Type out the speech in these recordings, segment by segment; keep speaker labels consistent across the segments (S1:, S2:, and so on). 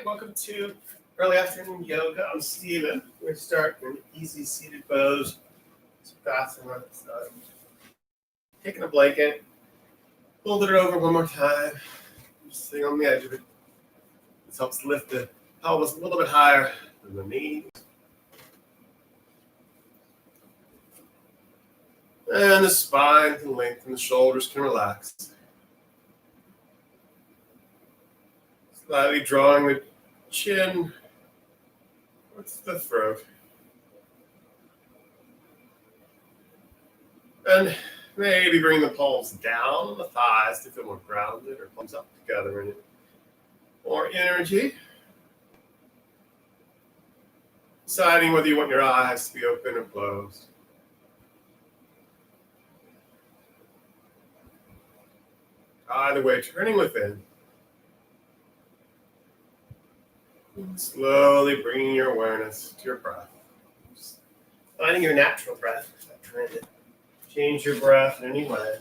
S1: right, welcome to early afternoon yoga. I'm Steven. We're going to start in easy seated pose. Taking a blanket, fold it over one more time. Just sitting on the edge of it. This helps lift the pelvis a little bit higher than the knees. And the spine can lengthen, the shoulders can relax. Slightly drawing the chin towards the throat. And maybe bring the palms down on the thighs to feel more grounded, or palms up together in it. More energy. Deciding whether you want your eyes to be open or closed. Either way, turning within. And slowly bringing your awareness to your breath. Just finding your natural breath. Not trying to change your breath in any way.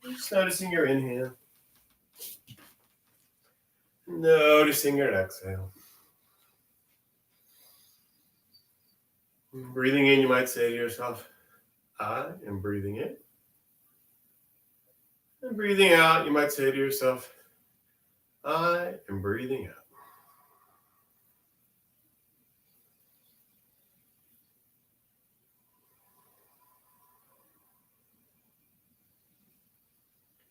S1: Just noticing your inhale. Noticing your exhale. Breathing in, you might say to yourself, I am breathing in. And breathing out, you might say to yourself, I am breathing out.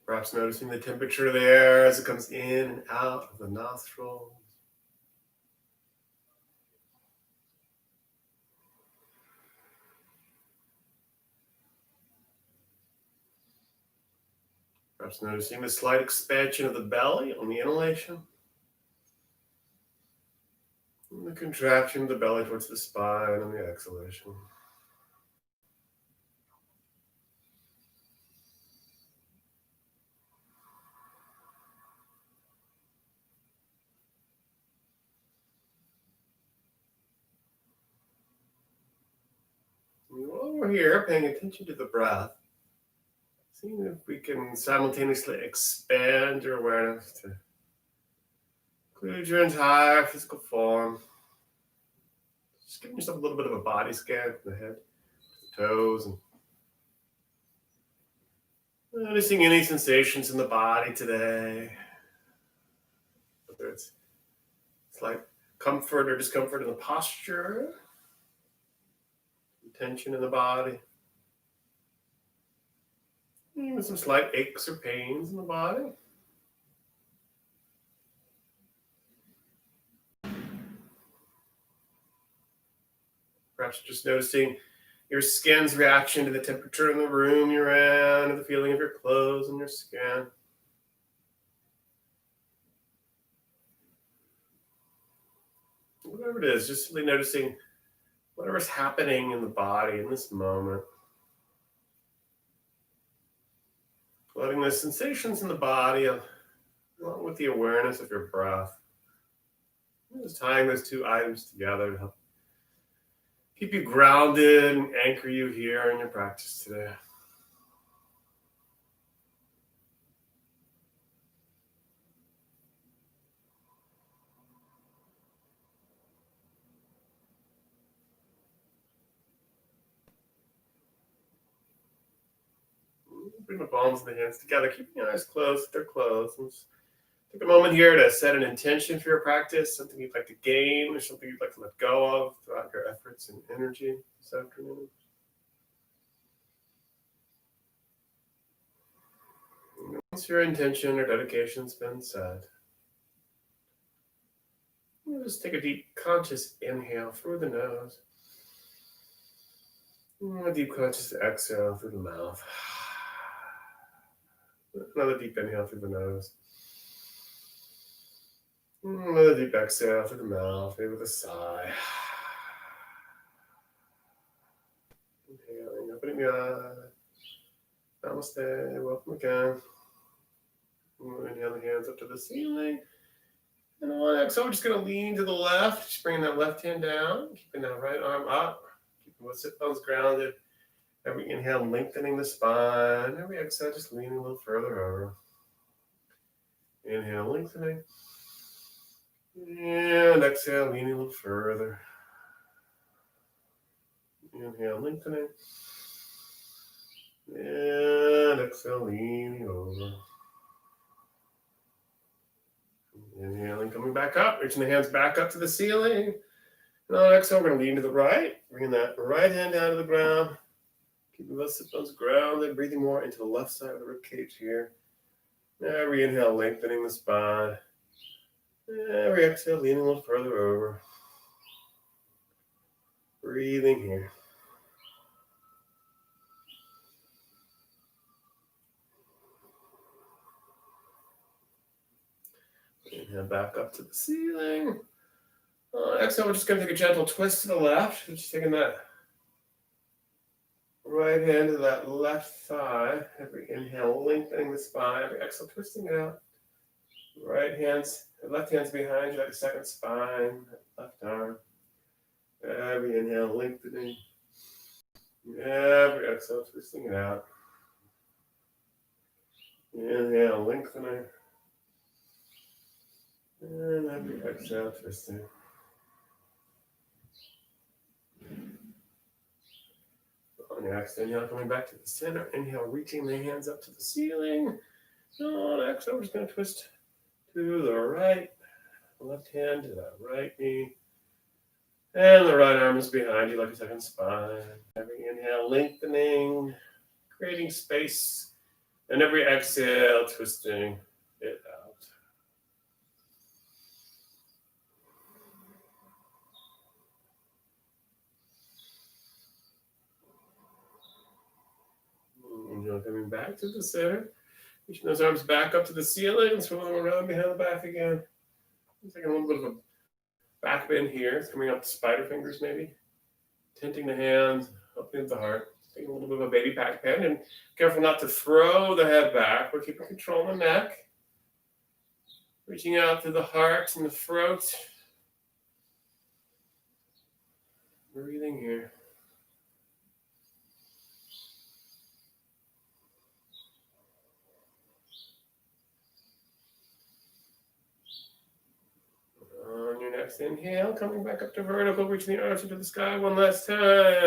S1: Perhaps noticing the temperature of the air as it comes in and out of the nostrils. Perhaps noticing the slight expansion of the belly on the inhalation. And the contraction of the belly towards the spine on the exhalation. And while we're here, paying attention to the breath, seeing if we can simultaneously expand your awareness to include your entire physical form. Just giving yourself a little bit of a body scan from the head to the toes, and noticing any sensations in the body today, whether it's slight comfort or discomfort in the posture, tension in the body, even some slight aches or pains in the body. Perhaps just noticing your skin's reaction to the temperature in the room you're in, or the feeling of your clothes and your skin. Whatever it is, just simply noticing whatever's happening in the body in this moment. Letting the sensations in the body, along with the awareness of your breath, just tying those two items together to help keep you grounded and anchor you here in your practice today. Bring the palms of the hands together, keeping your eyes closed if they're closed. And just take a moment here to set an intention for your practice, something you'd like to gain or something you'd like to let go of throughout your efforts and energy this afternoon. And once your intention or dedication's been set, just take a deep conscious inhale through the nose. And a deep conscious exhale through the mouth. Another deep inhale through the nose. Another deep exhale through the mouth, maybe with a sigh. Inhaling, opening the eyes. Namaste, welcome again. Inhale the hands up to the ceiling. And on exhale, we're just going to lean to the left, just bringing that left hand down, keeping that right arm up, keeping both sit bones grounded. Every inhale, lengthening the spine. Every exhale, just leaning a little further over. Inhale, lengthening. And exhale, leaning a little further. Inhale, lengthening. And exhale, leaning over. Inhaling, coming back up, reaching the hands back up to the ceiling. And on exhale, we're going to lean to the right, bringing that right hand down to the ground. Keeping both sit bones grounded, breathing more into the left side of the rib cage here. Every inhale, lengthening the spine. Every exhale, leaning a little further over. Breathing here. Inhale back up to the ceiling. Exhale, we're just going to take a gentle twist to the left. Just taking that right hand to that left thigh. Every inhale, lengthening the spine. Every exhale, twisting it out. Left hand's behind you like a second spine. Left arm. Every inhale, lengthening. Every exhale, twisting it out. Inhale, lengthening. And every exhale, twisting. On your exhale, inhale, coming back to the center. Inhale, reaching the hands up to the ceiling. On exhale, we're just going to twist to the right. Left hand to that right knee. And the right arm is behind you like a second spine. Every inhale, lengthening, creating space. And every exhale, twisting it out. Inhale, coming back to the center. Reaching those arms back up to the ceiling. Swirl them around behind the back again. Taking a little bit of a back bend here. It's coming up to spider fingers maybe. Tenting the hands, opening the heart. Taking a little bit of a baby back bend. And careful not to throw the head back. We're keeping control of the neck. Reaching out to the heart and the throat. Breathing here. On your next inhale, coming back up to vertical, reaching the arms into the sky one last time.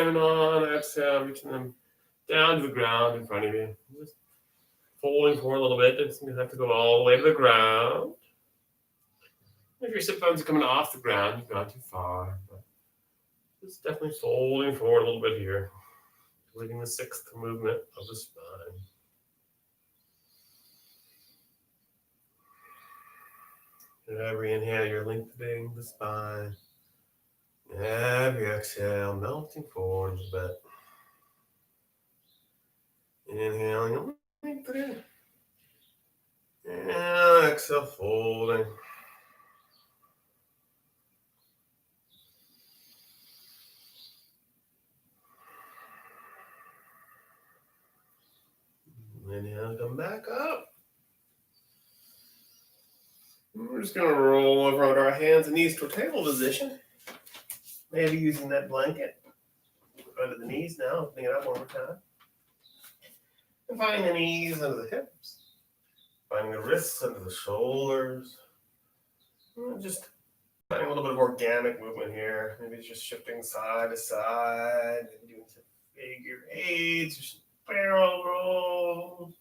S1: And on exhale, reaching them down to the ground in front of you. Just folding forward a little bit. It's going to have to go all the way to the ground. If your sit bones are coming off the ground, you've gone too far. But just definitely folding forward a little bit here. Leading the sixth movement of the spine. And every inhale, you're lengthening the spine. Every exhale, melting forward a little bit. Inhaling, lengthening. And exhale, folding. Inhale, come back up. We're just going to roll over on our hands and knees to a table position. Maybe using that blanket under the knees now. Opening it up one more time. And finding the knees under the hips. Finding the wrists under the shoulders. And just finding a little bit of organic movement here. Maybe it's just shifting side to side. Maybe doing some figure eights or some barrel rolls.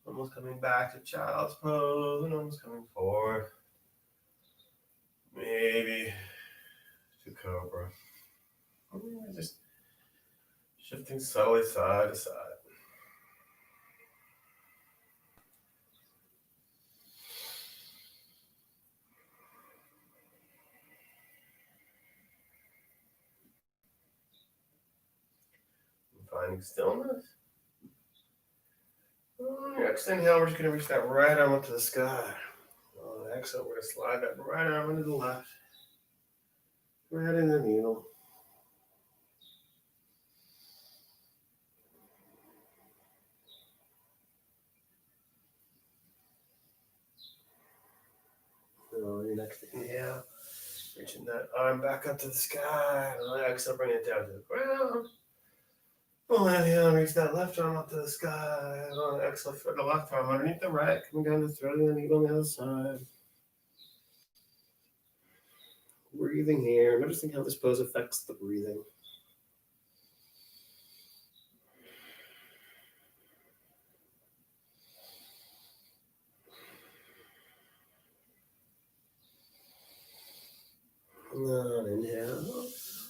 S1: Almost coming back to child's pose and almost coming forward. Maybe to cobra. Just shifting slowly side to side. And finding stillness. Next inhale, we're just going to reach that right arm up to the sky. On the exhale, we're going to slide that right arm into the left. Threading the needle. So your next inhale, reaching that arm back up to the sky. On the exhale, bring it down to the ground. On the inhale, reach that left arm up to the sky. And on the exhale, thread the left arm underneath the right, coming down to threading the needle on the other side. Breathing here, noticing how this pose affects the breathing. Inhale.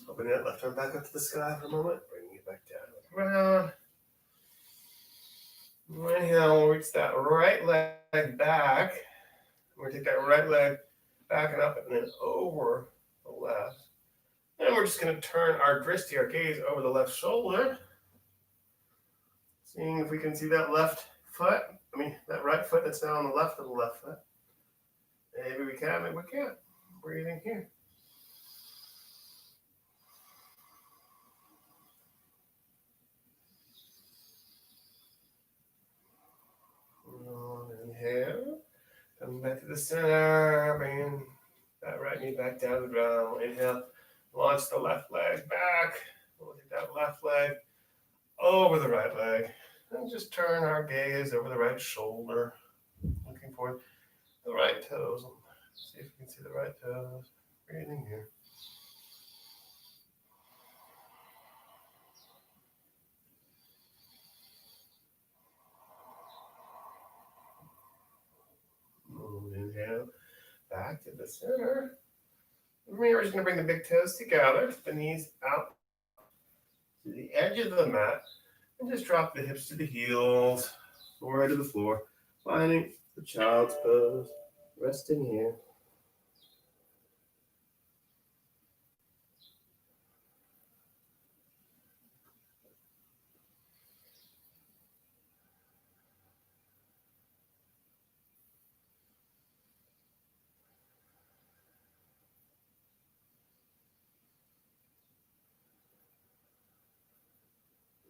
S1: Open that left arm back up to the sky for a moment. Bringing it back down to the ground. Inhale, we'll reach that right leg back. We're going to take that right leg back and up and then over the left. And we're just going to turn our drishti, our gaze, over the left shoulder. Seeing if we can see that left foot. That right foot that's now on the left of the left foot. Maybe we can, maybe we can't. Breathing here. Inhale. Coming back to the center. Bringing that right knee back down to the ground. Inhale. Launch the left leg back. We'll take that left leg over the right leg. And just turn our gaze over the right shoulder. Looking for the right toes. See if we can see the right toes. Breathing here. Inhale. Back to the center. We're just going to bring the big toes together, the knees out to the edge of the mat, and just drop the hips to the heels, forehead to the floor, finding the child's pose, resting here.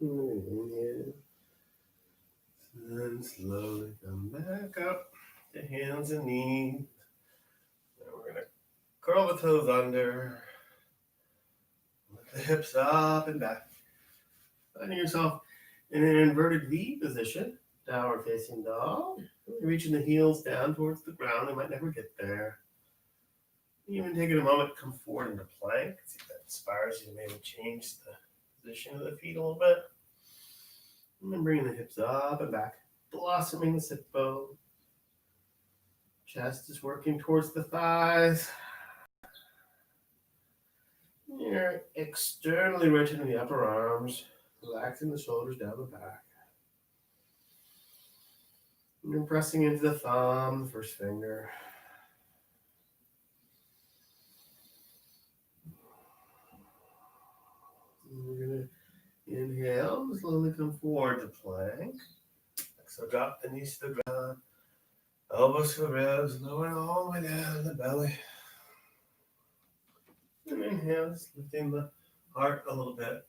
S1: Inhale. And slowly come back up to hands and knees. Now we're going to curl the toes under. Lift the hips up and back. Finding yourself in an inverted V position, downward facing dog. Reaching the heels down towards the ground. They might never get there. Even taking a moment to come forward into plank. See if that inspires you to maybe change the position of the feet a little bit. And then bringing the hips up and back, blossoming the sit bone. Chest is working towards the thighs. You're externally rotating the upper arms, relaxing the shoulders down the back. And you're pressing into the thumb, the first finger. And we're going to inhale, slowly come forward to plank. So drop the knees to the ground, elbows to the ribs, lowering all the way down to the belly. And inhale, just lifting the heart a little bit.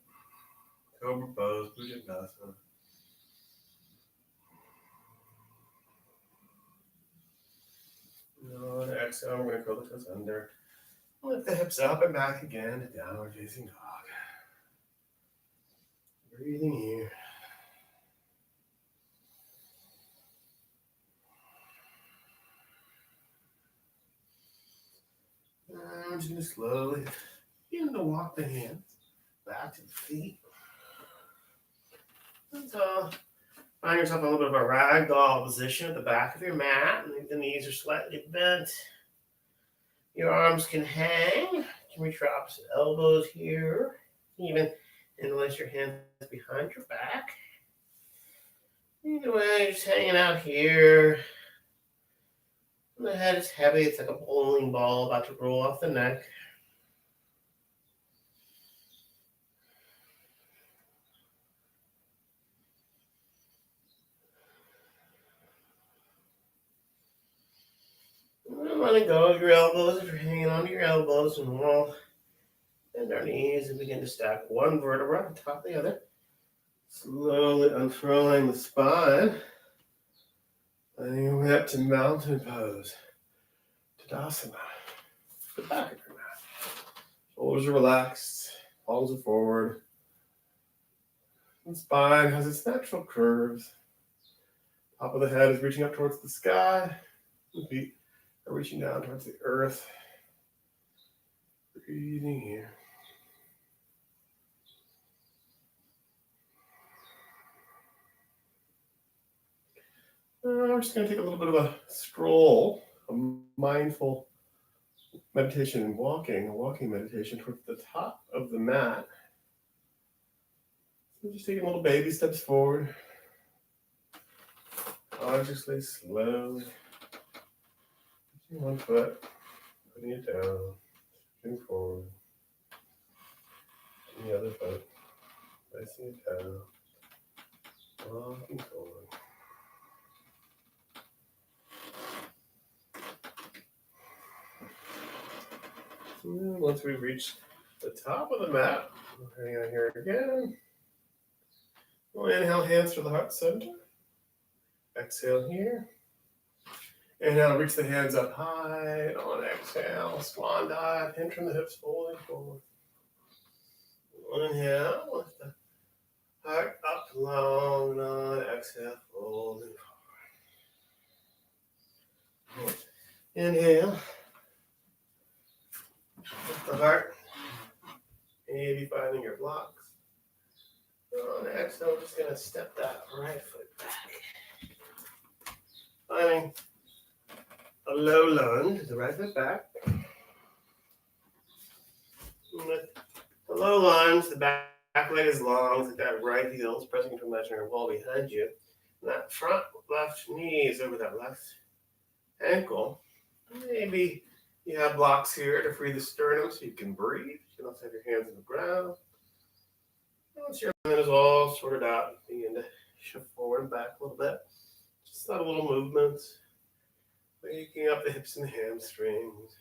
S1: Cobra pose, Bhujangasana. On exhale, we're going to curl the toes under. Lift the hips up and back again to downward facing dog. Breathing here. And I'm just going to slowly begin to walk the hands back to the feet. And so find yourself in a little bit of a ragdoll position at the back of your mat. And the knees are slightly bent. Your arms can hang. You can reach for opposite elbows here. Even interlace your hands behind your back. Either way, just hanging out here. And the head is heavy. It's like a bowling ball about to roll off the neck. And letting go of your elbows if you're hanging onto your elbows, and we'll bend our knees and begin to stack one vertebra on top of the other. Slowly unfurling the spine. Letting your way up to mountain pose. Tadasana. The back of your mat. Shoulders are relaxed. Palms are forward. The spine has its natural curves. Top of the head is reaching up towards the sky. The feet are reaching down towards the earth. Breathing here. We're just going to take a little bit of a stroll, a mindful meditation and a walking meditation towards the top of the mat. So just taking little baby steps forward, consciously, slowly. Using one foot, putting it down, moving forward. And the other foot, placing it down, walking forward. And once we've reached the top of the mat, we'll hang out here again. We'll inhale, hands to the heart center. Exhale here. Inhale, reach the hands up high. On exhale, swan dive, hinge from the hips, folding forward. Inhale, lift the heart up long. On exhale, folding forward. Inhale, lift the heart. Maybe finding your blocks. On exhale, I'm just going to step that right foot back. Finding a low lunge, the right foot back. With the low lunge, the back leg is long, so that right heel is pressing into the imaginary wall behind you. And that front left knee is over that left ankle. Maybe you have blocks here to free the sternum so you can breathe. You can also have your hands on the ground. Once your alignment is all sorted out, begin to shift forward and back a little bit. Just that little movement. Waking up the hips and the hamstrings.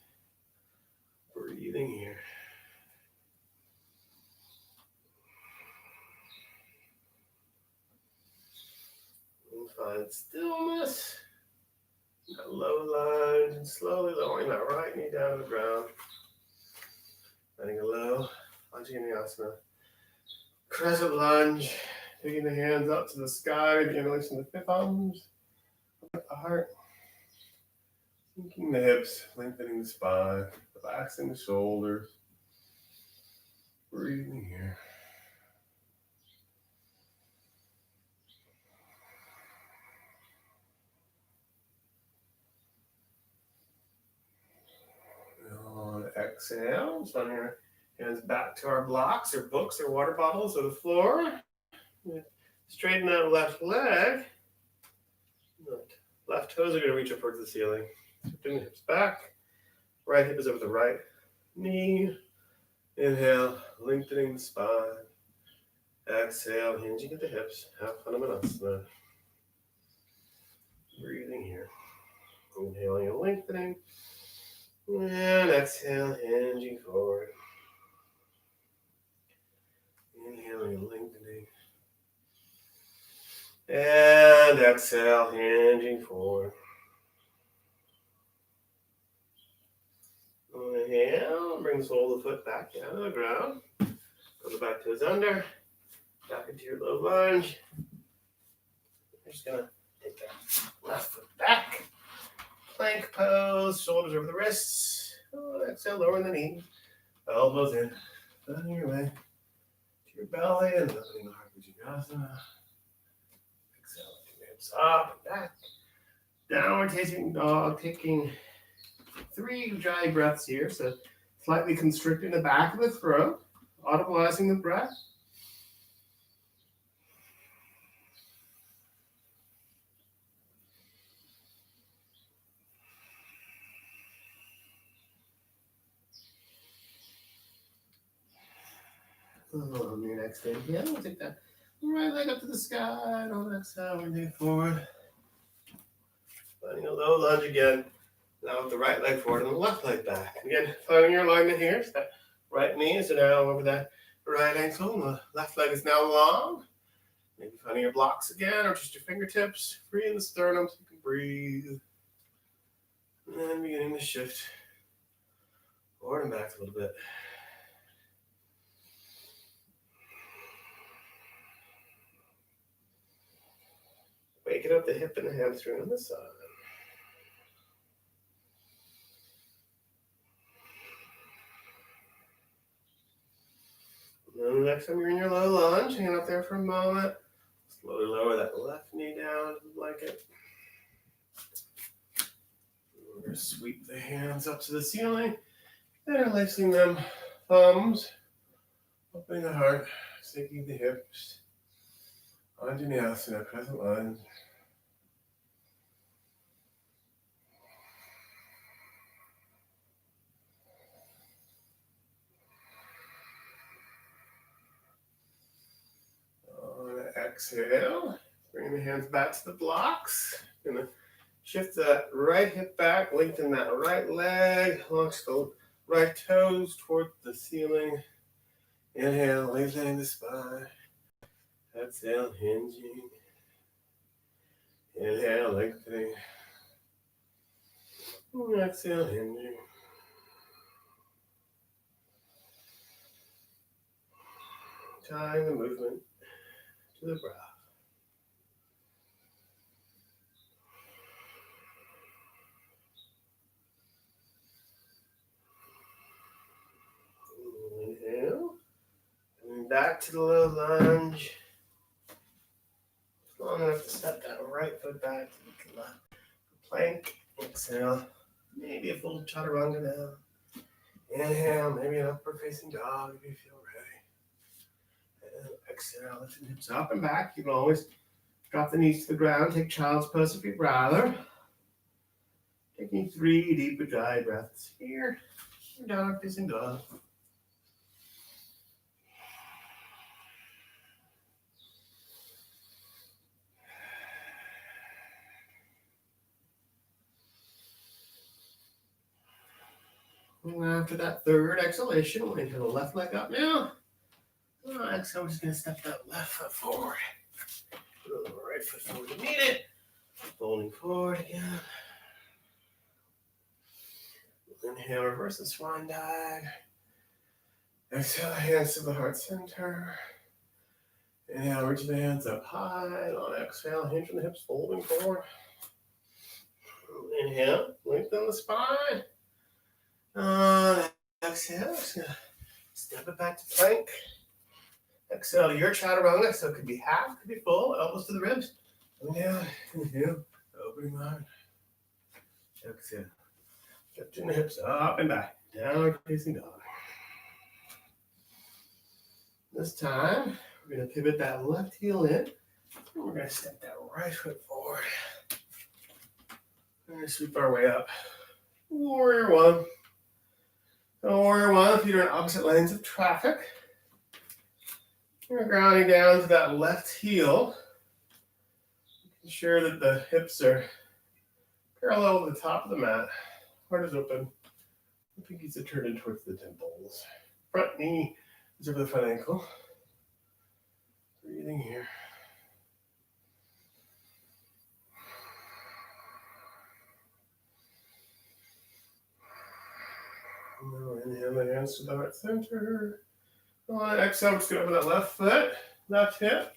S1: Breathing here. And find stillness. That low lunge and slowly lowering that right knee down to the ground. Finding a low lunging vinyasa. Crescent lunge. Taking the hands up to the sky. Again, releasing the fifth arms. Up the heart. Sinking the hips, lengthening the spine, relaxing the shoulders. Breathing here. On exhale, sending our hands back to our blocks or books or water bottles or the floor. Straighten that left leg. Left toes are going to reach up towards the ceiling. Bring the hips back. Right hip is over the right knee. Inhale, lengthening the spine. Exhale, hinging at the hips. Half Vinyasa. Breathing here. Inhaling and lengthening. And exhale, hinging forward. Inhaling and lengthening. And exhale, hinging forward. Inhale, bring the sole of the foot back down to the ground. Go the back toes under. Back into your low lunge. You're just going to take that left foot back. Plank pose, shoulders over the wrists. Exhale, lowering the knees. Elbows in. Finding your way to your belly and opening the heart for Vinyasa. Exhale, lifting the hips up and back. Downward facing dog, taking 3 dry breaths here. So slightly constricting the back of the throat, audibleizing the breath. On your next inhale, we'll take that right leg up to the sky. And on the exhale, we move forward. Finding a low lunge again. Now with the right leg forward and the left leg back. Again, finding your alignment here. So that right knee is now over that right ankle. And the left leg is now long. Maybe finding your blocks again or just your fingertips. Freeing the sternum so you can breathe. And then beginning to shift forward and back a little bit. Waking up the hip and the hamstring on the side. And the next time you're in your low lunge, hang out there for a moment. Slowly lower that left knee down to the blanket. We're going to sweep the hands up to the ceiling. And releasing them, thumbs, opening the heart, sinking the hips. Onto Vinyasa, present lunge. Exhale, bring the hands back to the blocks. Gonna shift that right hip back, lengthen that right leg, launch the right toes toward the ceiling. Inhale, lengthening the spine. Exhale, hinging. Inhale, lengthening. Exhale, hinging. Tying the movement to the breath. Inhale. Coming back to the low lunge. Long enough to step that right foot back to the left. Plank. Exhale. Maybe a full chaturanga now. Inhale. Maybe an upward facing dog if you feel ready. And exhale. Lift the hips up and back. You can always drop the knees to the ground. Take child's pose if you'd rather. Taking 3 deep dry breaths here. Downward facing dog. And after that third exhalation, we'll inhale the left leg up now. Exhale, we're just going to step that left foot forward. The right foot forward to meet it. Folding forward again. Inhale, reverse the swan dive. Exhale, hands to the heart center. Inhale, reach the hands up high. And on exhale, hinge from the hips, folding forward. Inhale, lengthen the spine. On exhale, just gonna step it back to plank. Exhale to your chaturanga, so it could be half, could be full, elbows to the ribs. Inhale, opening the heart. Exhale, lifting the hips up and back, downward facing dog. This time, we're gonna pivot that left heel in, and we're gonna step that right foot forward. We're gonna sweep our way up. Warrior one. Warrior one, feet are in opposite lanes of traffic. You're grounding down to that left heel. Ensure that the hips are parallel to the top of the mat. Heart is open. The pinkies are turned in towards the temples. Front knee is over the front ankle. Breathing here. Now inhale the hands to the heart center. On exhale, we're just going to open that left foot, left hip.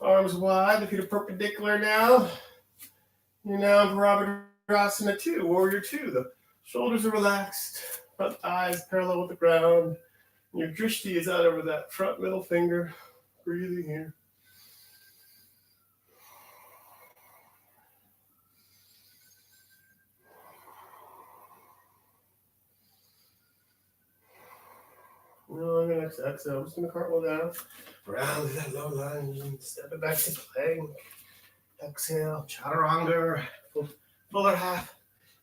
S1: Arms wide, the feet are perpendicular now. You're now in Virabhadrasana 2, Warrior 2. The shoulders are relaxed, front thighs parallel with the ground. Your drishti is out over that front middle finger. Breathing here. No, I'm going to exhale. I'm just going to cartwheel down. Round that low lunge and step it back to plank. Exhale, chaturanga, fuller half.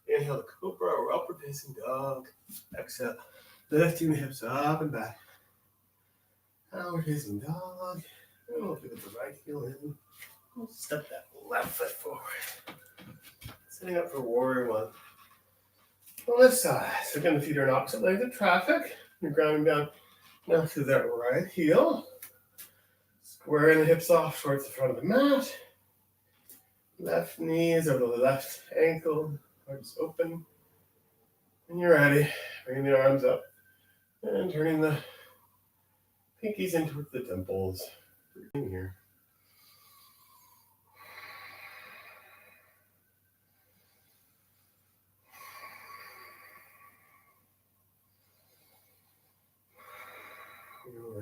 S1: Inhale, the cobra or upward facing dog. Exhale, lifting the hips up and back. Downward facing dog. And we'll pivot the right heel in. We'll step that left foot forward. Setting up for warrior one. On this side, so again, the feet are in opposite lanes of traffic. You're grounding down now to that right heel. Squaring the hips off towards the front of the mat. Left knee is over the left ankle. Heart is open. And you're ready. Bringing the arms up and turning the pinkies in towards the temples. Breathing here.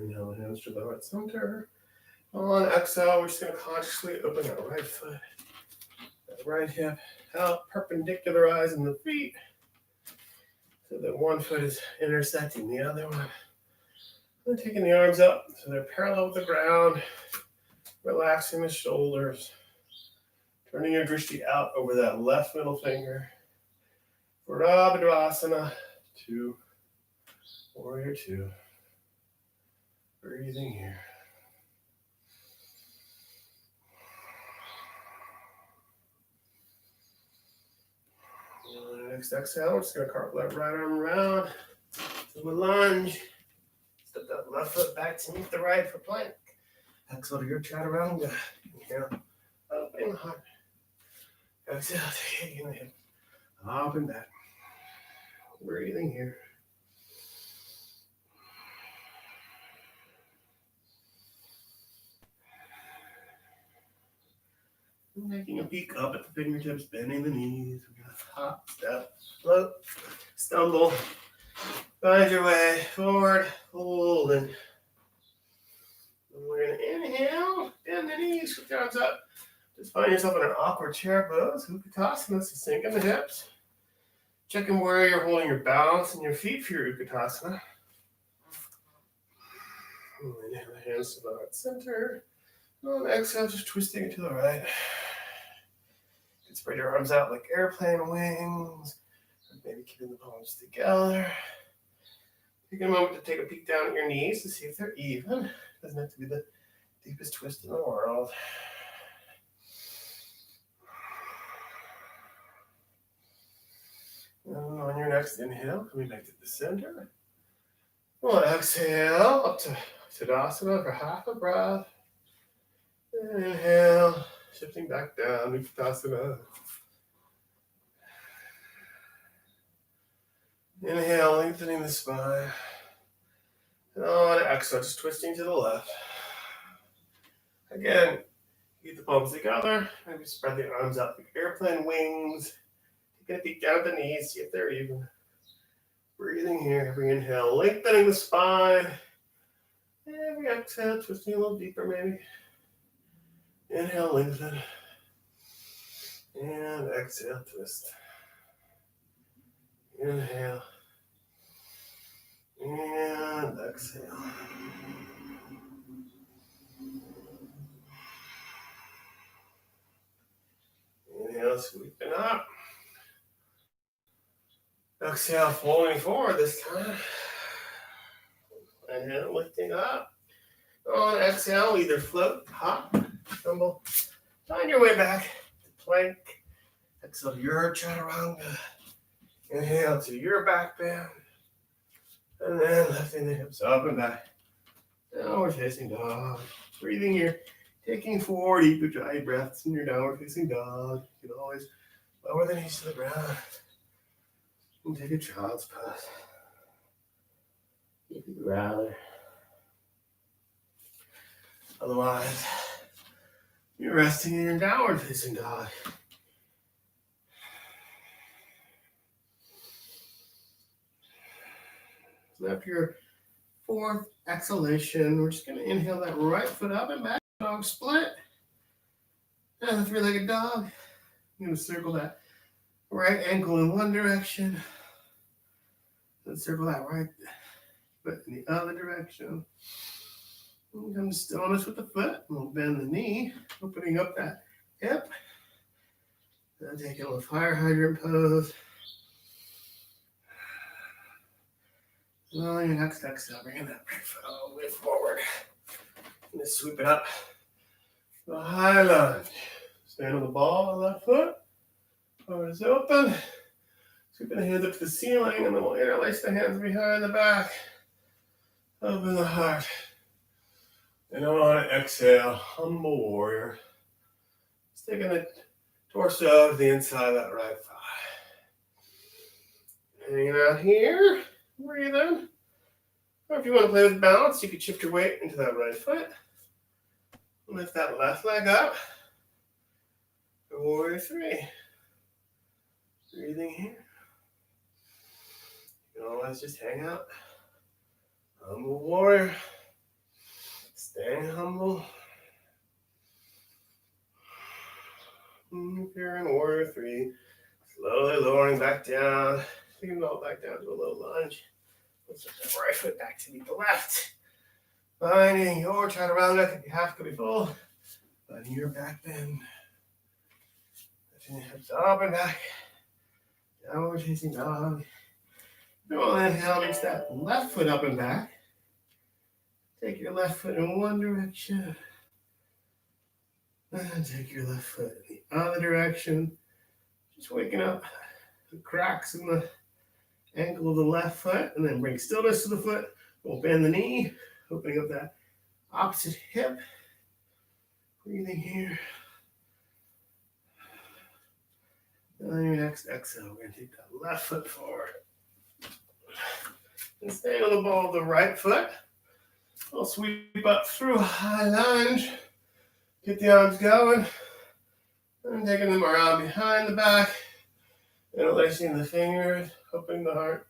S1: Inhale, hands to the heart center. On exhale, we're just going to consciously open that right foot, that right hip out, perpendicularize the feet so that one foot is intersecting the other one. And taking the arms up so they're parallel with the ground, relaxing the shoulders, turning your drishti out over that left middle finger. Vrabhadravasana, 2, warrior 2. Breathing here. Next exhale, we're just going to carve that right arm around to a lunge. Step that left foot back to meet the right for plank. Exhale to your chaturanga. Inhale, open the heart. Exhale, taking the hip up and back. Breathing here. Making a peek up at the fingertips, bending the knees. We're going to hop, step, float, stumble. Find your way forward, holding. And we're going to inhale, bend the knees, put the arms up. Just find yourself in an awkward chair pose. Utkatasana, so sink in the hips. Checking where you're holding your balance and your feet for your Utkatasana. Inhale, the hands to the heart center. On exhale, just twisting it to the right. You can spread your arms out like airplane wings. Maybe keeping the palms together. Take a moment to take a peek down at your knees to see if they're even. Doesn't have to be the deepest twist in the world. And on your next inhale, coming back to the center. We'll exhale up to Tadasana for half a breath. Inhale, shifting back down, Utkatasana. Inhale, lengthening the spine. And on exhale, just twisting to the left. Again, keep the palms together. Maybe spread the arms out like airplane wings. Take a peek down at the knees, see if they're even. Breathing here, every inhale, lengthening the spine. Every exhale, twisting a little deeper maybe. Inhale, lengthen. And exhale, twist. Inhale. And exhale. Inhale, sweeping up. Exhale, folding forward this time. Inhale, lifting up. On exhale, either float, hop, stumble. Find your way back to plank. Exhale, your chaturanga. Inhale to your back bend. And then lifting the hips up and back. Downward facing dog. Breathing here. Taking 4 deep Ujjayi breaths in your downward facing dog. You can always lower the knees to the ground. And take a child's pose. If you'd rather. Otherwise, you're resting in your downward facing dog. So after your 4th exhalation, we're just going to inhale that right foot up and back. Dog split. And the 3-legged dog. I'm going to circle that right ankle in one direction. Then circle that right foot in the other direction. And come to stillness with the foot. We'll bend the knee, opening up that hip. Then taking a fire hydrant pose. And on your next exhale, bringing that right foot all the way forward. And just sweep it up. The high lunge. Stand on the ball of the left foot. Heart is open. Sweeping the hands up to the ceiling, and then we'll interlace the hands behind the back. Open the heart. And on exhale, humble warrior. Just taking the torso to the inside of that right thigh. Hanging out here. Breathe in. Or if you want to play with balance, you can shift your weight into that right foot. Lift that left leg up. Warrior 3. Breathing here. You can always just hang out. Humble warrior. Staying humble. If you're in warrior three, slowly lowering back down. You can melt back down to a low lunge. Let's put that right foot back to meet the left. Finding your chaturanga. If you have to be full. Finding your back bend. Lifting the hips up and back. Downward facing dog. Go inhale, reach that left foot up and back. Take your left foot in one direction. And take your left foot in the other direction. Just waking up the cracks in the ankle of the left foot. And then bring stillness to the foot. We'll bend the knee. Opening up that opposite hip. Breathing here. And on your next exhale, we're going to take that left foot forward. And staying on the ball of the right foot. We'll sweep up through a high lunge. Get the arms going. And taking them around behind the back. Interlacing the fingers. Opening the heart.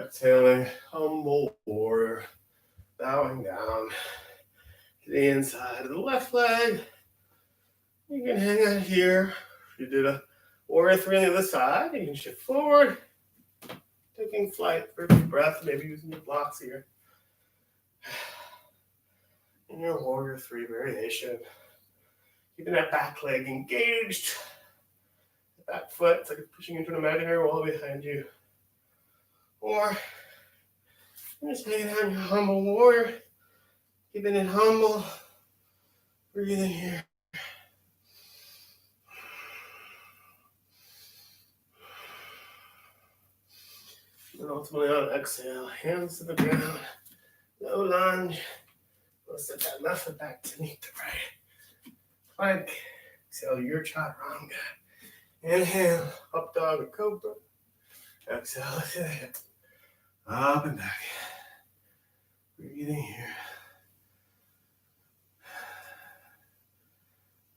S1: Exhaling. Humble warrior. Bowing down to the inside of the left leg. You can hang out here. If you did a warrior three on the other side, you can shift forward. Taking flight for a deep breath, maybe using your blocks here. In your warrior three variation, keeping that back leg engaged. The back foot, it's like pushing into an imaginary wall behind you. Or you're just hanging out in your humble warrior, keeping it humble. Breathing here. And ultimately on exhale, hands to the ground, low lunge. We'll set that left foot back to meet the right. Plank. Exhale your chaturanga. Inhale, up dog or cobra. Exhale to the hip. Up and back. Breathing here.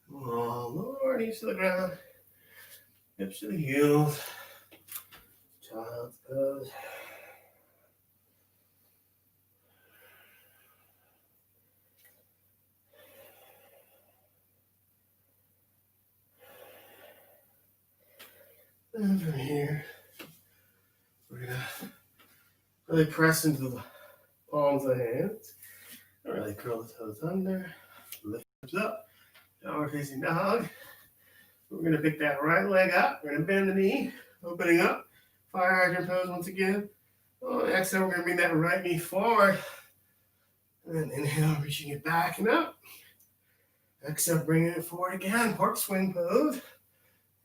S1: Lower knees to the ground. Hips to the heels. Child's pose. And from here, we're going to really press into the palms of the hands. And really curl the toes under. Lift up. Downward facing dog. We're going to pick that right leg up. We're going to bend the knee. Opening up. Fire hydrant pose once again. On exhale, we're going to bring that right knee forward. And then inhale, reaching it back and up. Exhale, bringing it forward again. Pork swing pose.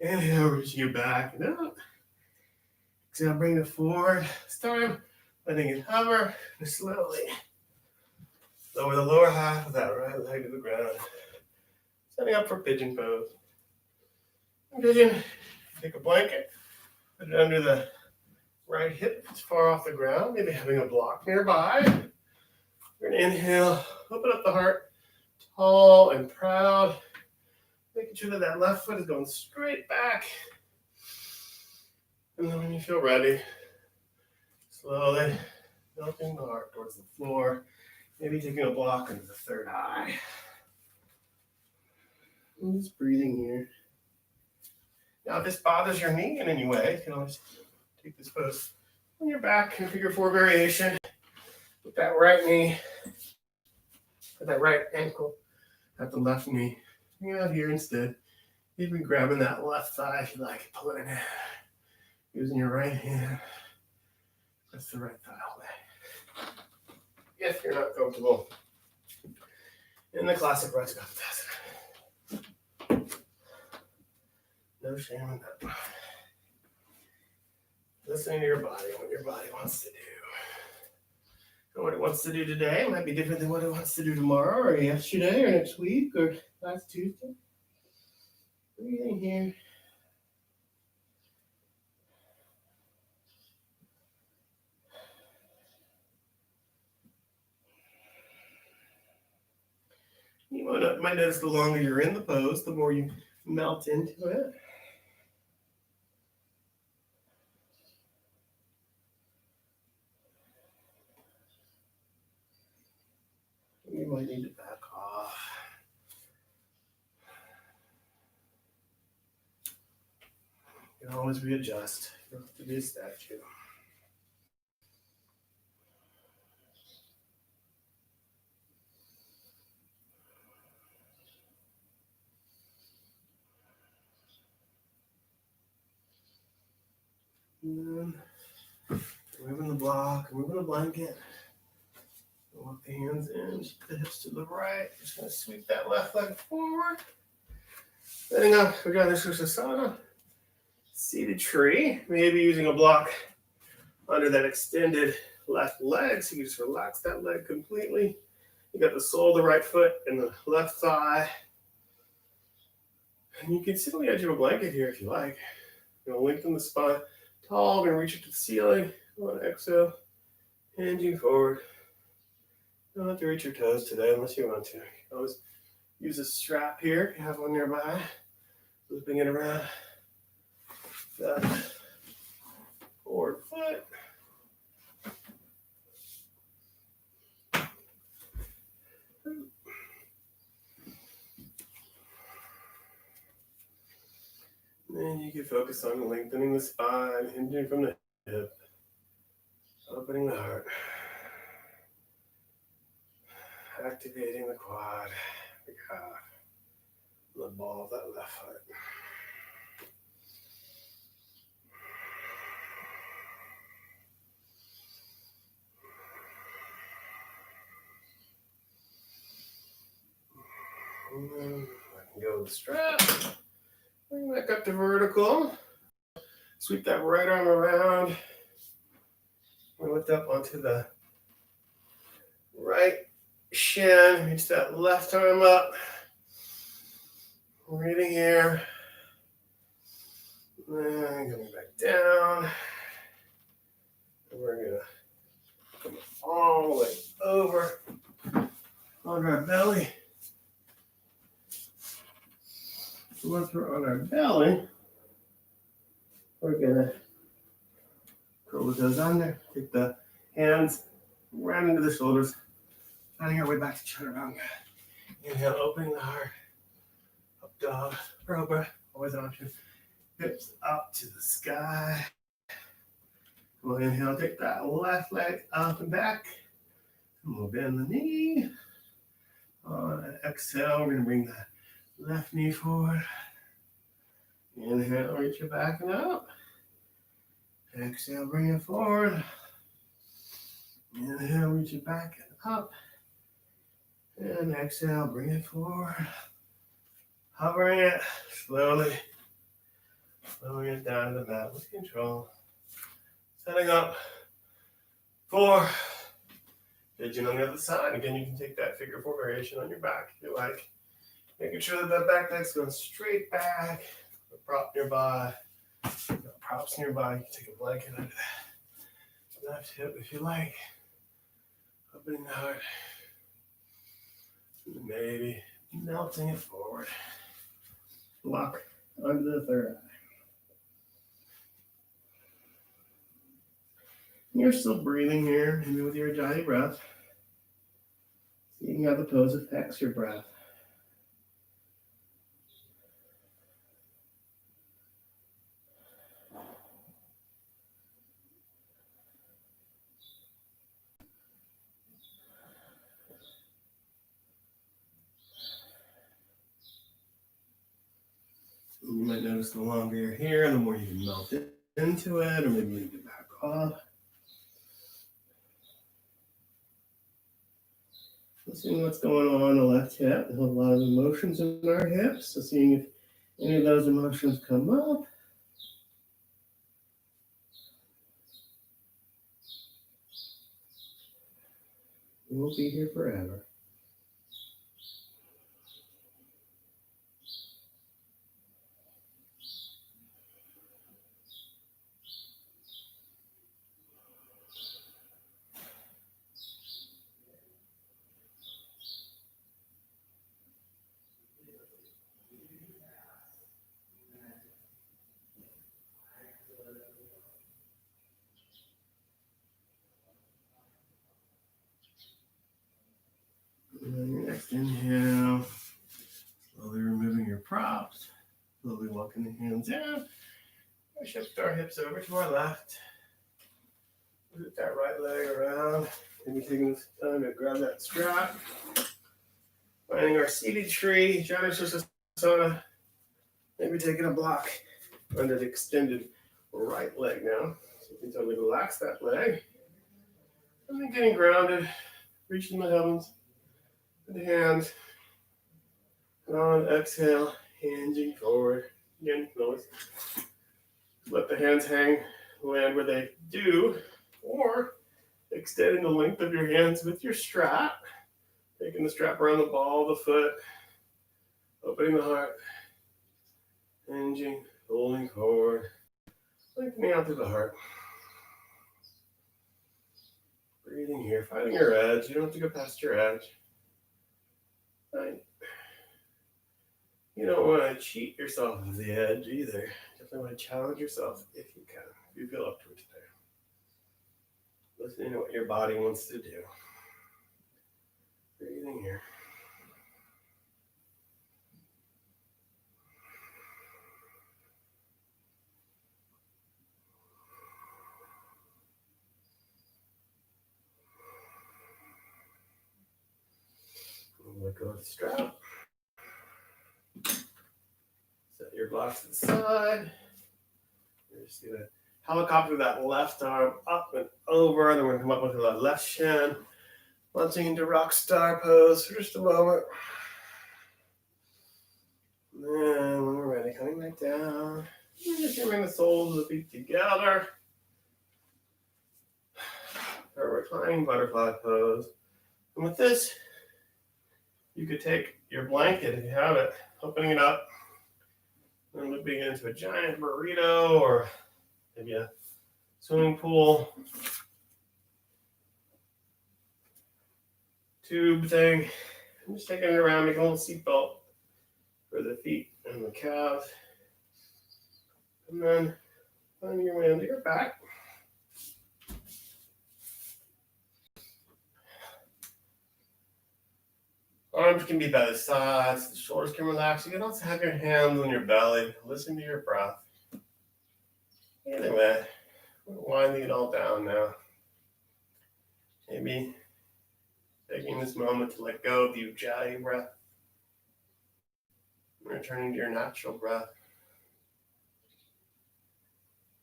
S1: Inhale, reaching it back and up. Exhale, bring it forward. This time, letting it hover. And slowly lower the lower half of that right leg to the ground. Setting up for pigeon pose. Pigeon, take a blanket. Put it under the right hip, it's far off the ground, maybe having a block nearby. We're going to inhale, open up the heart, tall and proud. Making sure that that left foot is going straight back. And then when you feel ready, slowly melting the heart towards the floor. Maybe taking a block under the third eye. And just breathing here. Now, if this bothers your knee in any way, you can always take this pose on your back in figure four variation. With that right knee, put that right ankle at the left knee. Hang out here instead. Maybe grabbing that left thigh if you like, pull it in. Using your right hand. Press the right thigh away. If you're not comfortable in the classic Rajagatasana. No shame in that. Listening to your body, what your body wants to do. And what it wants to do today might be different than what it wants to do tomorrow or yesterday or next week or last Tuesday. Breathing here. You might notice the longer you're in the pose, the more you melt into it. You might need to back off. You can always readjust. You don't have to be a statue. And then moving the block, moving the blanket. Walk the hands in, shift the hips to the right. Just gonna sweep that left leg forward. Setting up, we got this Sushasana. Seated tree, maybe using a block under that extended left leg, so you just relax that leg completely. You got the sole of the right foot and the left thigh. And you can sit on the edge of a blanket here if you like. You're gonna lengthen the spine tall, we're gonna reach it to the ceiling. On exhale, hinging forward. You don't have to reach your toes today unless you want to. You can always use a strap here if you have one nearby. Looping it around that forward foot. And you can focus on lengthening the spine, hinging from the hip, opening the heart, activating the quad, the calf, the ball of that left foot. And then I can go with the strap. Bring back up to vertical. Sweep that right arm around. We lift up onto the right shin. Reach that left arm up. Breathing here. Then coming back down. And we're going to come all the way over on our belly. Once we're on our belly, we're going to curl the toes under, take the hands right into the shoulders, finding our way back to chaturanga. Inhale, opening the heart, up dog, cobra, always an option. Hips up to the sky. We'll inhale, take that left leg up and back. And we'll bend the knee. On an exhale, we're going to bring that left knee forward. Inhale, reach it back and up. Exhale, bring it forward. Inhale, reach it back and up. And exhale, bring it forward. Hovering it slowly. Slowing it down to the mat with control. Setting up for pigeon on the other side. Again, you can take that figure four variation on your back if you like. Making sure that that back leg's going straight back. A prop nearby. Props nearby. You can take a blanket under that left hip if you like. Opening the heart. Maybe melting it forward. Lock under the third eye. You're still breathing here, maybe with your Ujjayi breath. Seeing how the pose affects your breath. You might notice the longer you're here, the more you can melt into it, or maybe you can back off. So seeing what's going on the left hip. There's a lot of emotions in our hips. So seeing if any of those emotions come up. We won't be here forever. Inhale, slowly removing your props, slowly walking the hands in. We shift our hips over to our left. Move that right leg around. Maybe taking this time to grab that strap. Finding our seated tree, Janu Sukhasana. Maybe taking a block under the extended right leg now. So you can totally relax that leg. And then getting grounded, reaching the heavens with the hands. And on exhale, hinging forward. Again, notice. Let the hands hang, land where they do, or extending the length of your hands with your strap. Taking the strap around the ball of the foot, opening the heart, hinging, rolling forward, lengthening out through the heart. Breathing here, finding your edge. You don't have to go past your edge. Right. You don't want to cheat yourself of the edge either. Definitely want to challenge yourself if you can, if you feel up to it today. Listening to what your body wants to do. Breathing here. Let go of the strap. Set your blocks to the side. You're just going to helicopter that left arm up and over. Then we're going to come up with that left shin. Launching into rock star pose for just a moment. And then when we're ready, coming back down. Just bring the soles of the feet together. Or reclining butterfly pose. And with this, you could take your blanket if you have it, opening it up, and looping it into a giant burrito or maybe a swimming pool tube thing. I'm just taking it around, making a little seatbelt for the feet and the calves. And then finding your way into your back. Arms can be by the sides, the shoulders can relax. You can also have your hands on your belly. Listen to your breath. Anyway, we're winding it all down now. Maybe taking this moment to let go of the Ujjayi breath. Returning to your natural breath.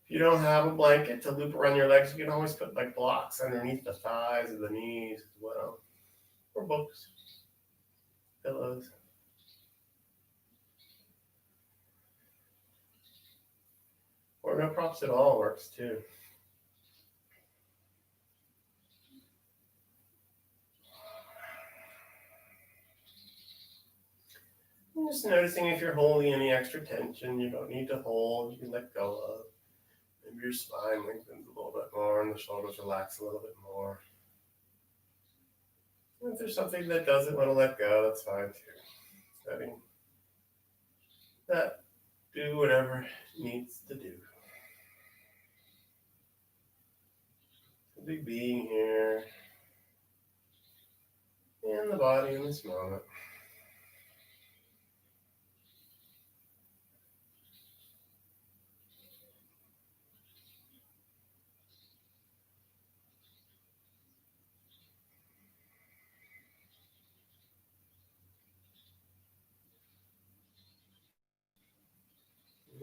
S1: If you don't have a blanket to loop around your legs, you can always put like blocks underneath the thighs or the knees as well. Or books, pillows. Or no props at all works too. And just noticing if you're holding any extra tension, you don't need to hold, you can let go of. Maybe your spine lengthens a little bit more and the shoulders relax a little bit more. And if there's something that doesn't want to let go, that's fine too. Letting that do whatever it needs to do. A big being here. And the body in this moment.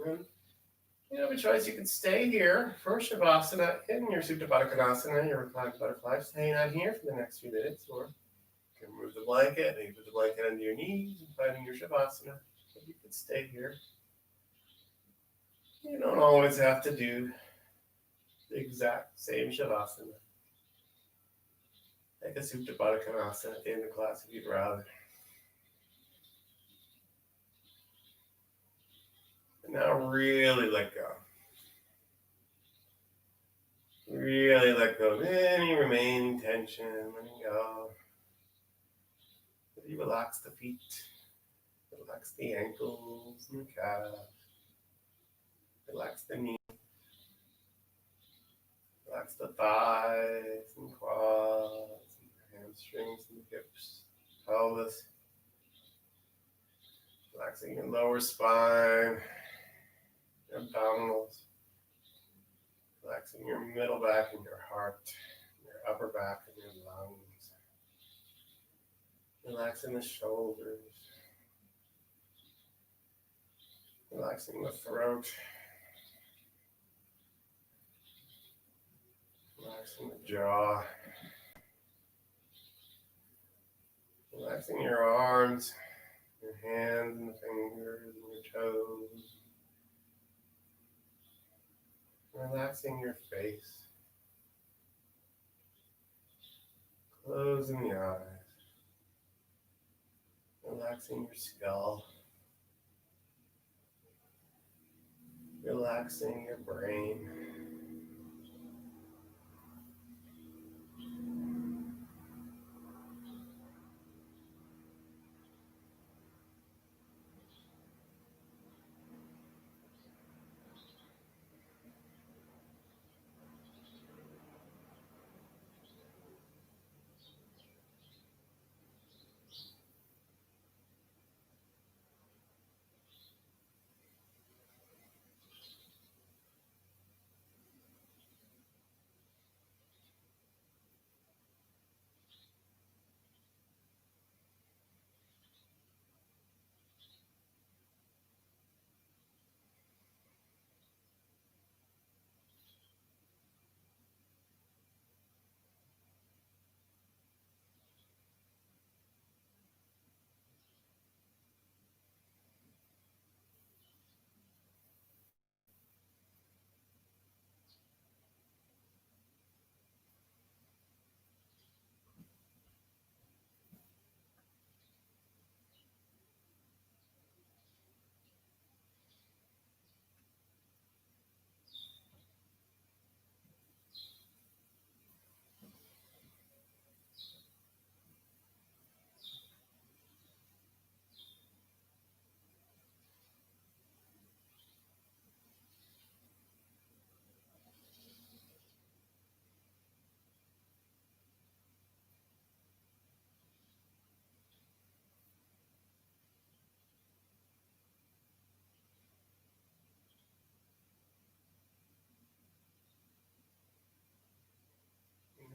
S1: And then you have a choice. You can stay here for Shavasana in your Supta Baddha Konasana, your reclined butterfly. Staying out here for the next few minutes, or you can remove the blanket, maybe put the blanket under your knees and finding your Shavasana. But you can stay here. You don't always have to do the exact same Shavasana. Take a Supta Baddha Konasana at the end of class if you'd rather. And now really let go. Really let go of any remaining tension. Letting go. You relax the feet. Relax the ankles and the calves. Relax the knees. Relax the thighs and quads and hamstrings and hips, pelvis. Relaxing your lower spine, your abdominals. Relaxing your middle back and your heart, your upper back and your lungs. Relaxing the shoulders. Relaxing the throat. Relaxing the jaw. Relaxing your arms, your hands and the fingers and your toes. Relaxing your face. Closing the eyes. Relaxing your skull. Relaxing your brain.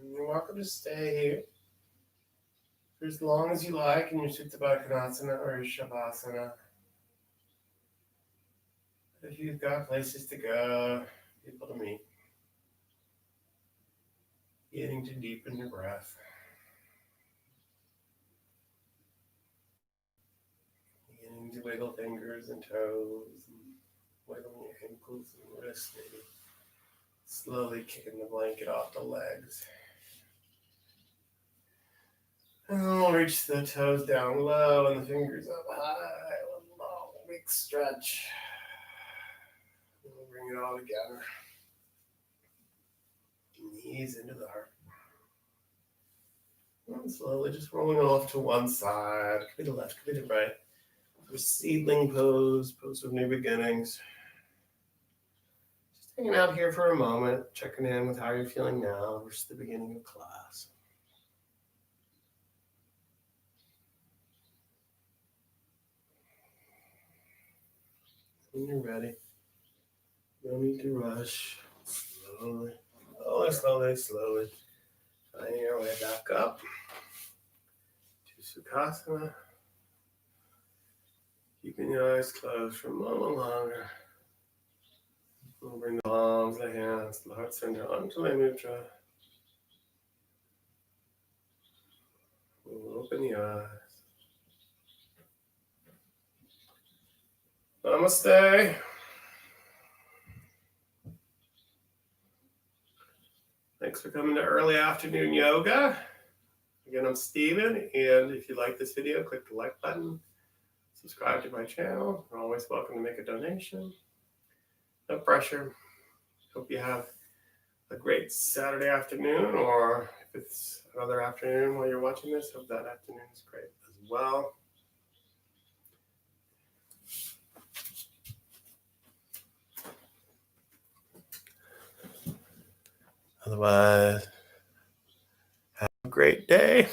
S1: You're welcome to stay here for as long as you like in your Supta Konasana or your Shavasana. If you've got places to go, people to meet, beginning to deepen your breath, beginning to wiggle fingers and toes, and wiggling your ankles and wrists, maybe slowly kicking the blanket off the legs. And then we'll reach the toes down low and the fingers up high, a long, big stretch. And we'll bring it all together. Knees into the heart. And slowly just rolling off to one side. Could be the left, could be the right. For seedling pose, pose of new beginnings. Just hanging out here for a moment, checking in with how you're feeling now versus the beginning of class. When you're ready, no need to rush. Slowly, slowly. Finding your way back up to Sukhasana. Keeping your eyes closed for a moment longer. We'll bring the palms, the hands, the heart center onto the mudra. We'll open the eyes. Namaste. Thanks for coming to early afternoon yoga. Again, I'm Steven, and if you like this video, click the like button. Subscribe to my channel. You're always welcome to make a donation. No pressure. Hope you have a great Saturday afternoon, or if it's another afternoon while you're watching this, hope that afternoon is great as well. Otherwise, have a great day.